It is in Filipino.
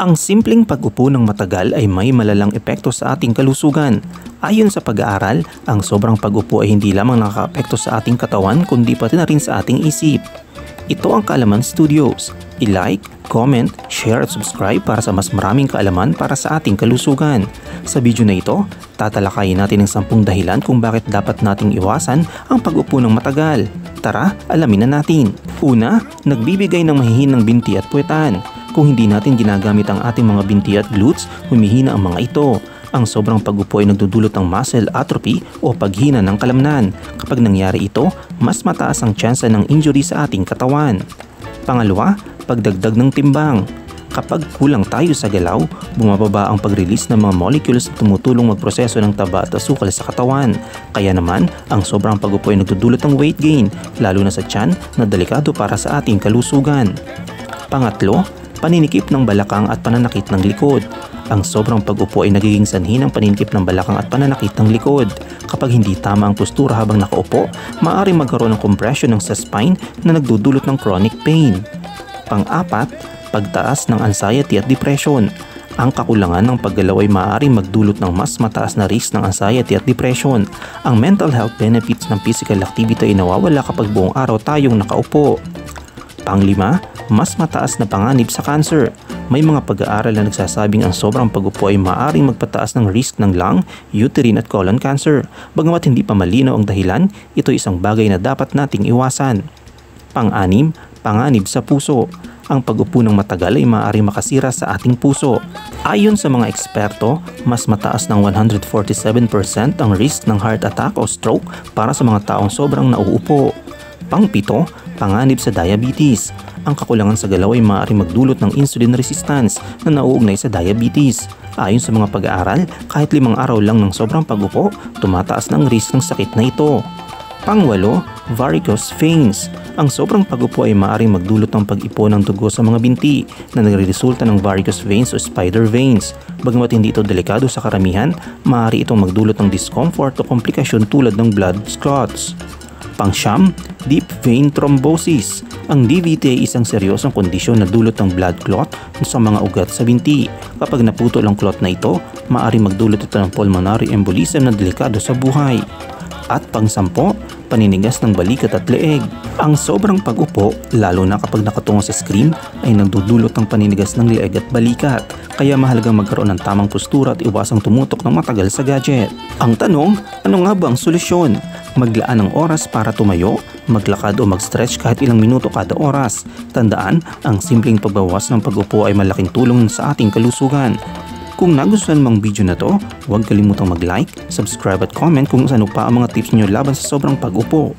Ang simpleng pag-upo ng matagal ay may malalang epekto sa ating kalusugan. Ayon sa pag-aaral, ang sobrang pag-upo ay hindi lamang nakaka-apekto sa ating katawan kundi pati na rin sa ating isip. Ito ang Kaalaman Studios. I-like, comment, share at subscribe para sa mas maraming kaalaman para sa ating kalusugan. Sa video na ito, tatalakayin natin ang 10 dahilan kung bakit dapat nating iwasan ang pag-upo ng matagal. Tara, alamin na natin. Una, nagbibigay ng mahihinang binti at puwetan. Kung hindi natin ginagamit ang ating mga binti at glutes, humihina ang mga ito. Ang sobrang pag-upo ay nagdudulot ng muscle atrophy o paghina ng kalamnan. Kapag nangyari ito, mas mataas ang tsansa ng injury sa ating katawan. Pangalawa, pagdagdag ng timbang. Kapag kulang tayo sa galaw, bumababa ang pag-release ng mga molecules na tumutulong magproseso ng taba at asukal sa katawan. Kaya naman, ang sobrang pag-upo ay nagdudulot ng weight gain, lalo na sa tiyan na delikado para sa ating kalusugan. Pangatlo, paninikip ng balakang at pananakit ng likod. Ang sobrang pag-upo ay nagiging sanhi ng paninikip ng balakang at pananakit ng likod. Kapag hindi tama ang postura habang nakaupo, maaaring magkaroon ng compression ng sa spine na nagdudulot ng chronic pain. Pang-apat, pagtaas ng anxiety at depression. Ang kakulangan ng paggalaw ay maaaring magdulot ng mas mataas na risk ng anxiety at depression. Ang mental health benefits ng physical activity ay nawawala kapag buong araw tayong nakaupo. Pang-lima, mas mataas na panganib sa cancer. May mga pag-aaral na nagsasabing ang sobrang pag-upo ay maaaring magpataas ng risk ng lung, uterine at colon cancer. Bagamat hindi pa malinaw ang dahilan, ito isang bagay na dapat nating iwasan. Pang-anim, panganib sa puso. Ang pag-upo ng matagal ay maaaring makasira sa ating puso. Ayon sa mga eksperto, mas mataas ng 147% ang risk ng heart attack o stroke para sa mga taong sobrang nauupo. Pang-pito, panganib sa diabetes. Ang kakulangan sa galaw ay maaaring magdulot ng insulin resistance na nauugnay sa diabetes. Ayon sa mga pag-aaral, kahit 5 araw lang ng sobrang pag-upo, tumataas ng risk ng sakit na ito. Pang-walo, varicose veins. Ang sobrang pag-upo ay maaaring magdulot ng pag-ipo ng dugo sa mga binti na nagreresulta ng varicose veins o spider veins. Bagamat hindi ito delikado sa karamihan, maaari itong magdulot ng discomfort o komplikasyon tulad ng blood clots. Pang-siyam, deep vein thrombosis. Ang DVT ay isang seryosong kondisyon na dulot ng blood clot sa mga ugat sa binti. Kapag naputol ang clot na ito, maaari magdulot ito ng pulmonary embolism na delikado sa buhay. At pang-sampo, paninigas ng balikat at leeg. Ang sobrang pag-upo, lalo na kapag nakatungo sa screen, ay nagdudulot ng paninigas ng leeg at balikat. Kaya mahalagang magkaroon ng tamang postura at iwasang tumutok ng matagal sa gadget. Ang tanong, ano nga ba ang solusyon? Maglaan ng oras para tumayo, maglakad o mag-stretch kahit ilang minuto kada oras. Tandaan, ang simpleng pagbawas ng pag-upo ay malaking tulong sa ating kalusugan. Kung nagustuhan mong video na to, huwag kalimutang mag-like, subscribe at comment kung ano pa ang mga tips niyo laban sa sobrang pag-upo.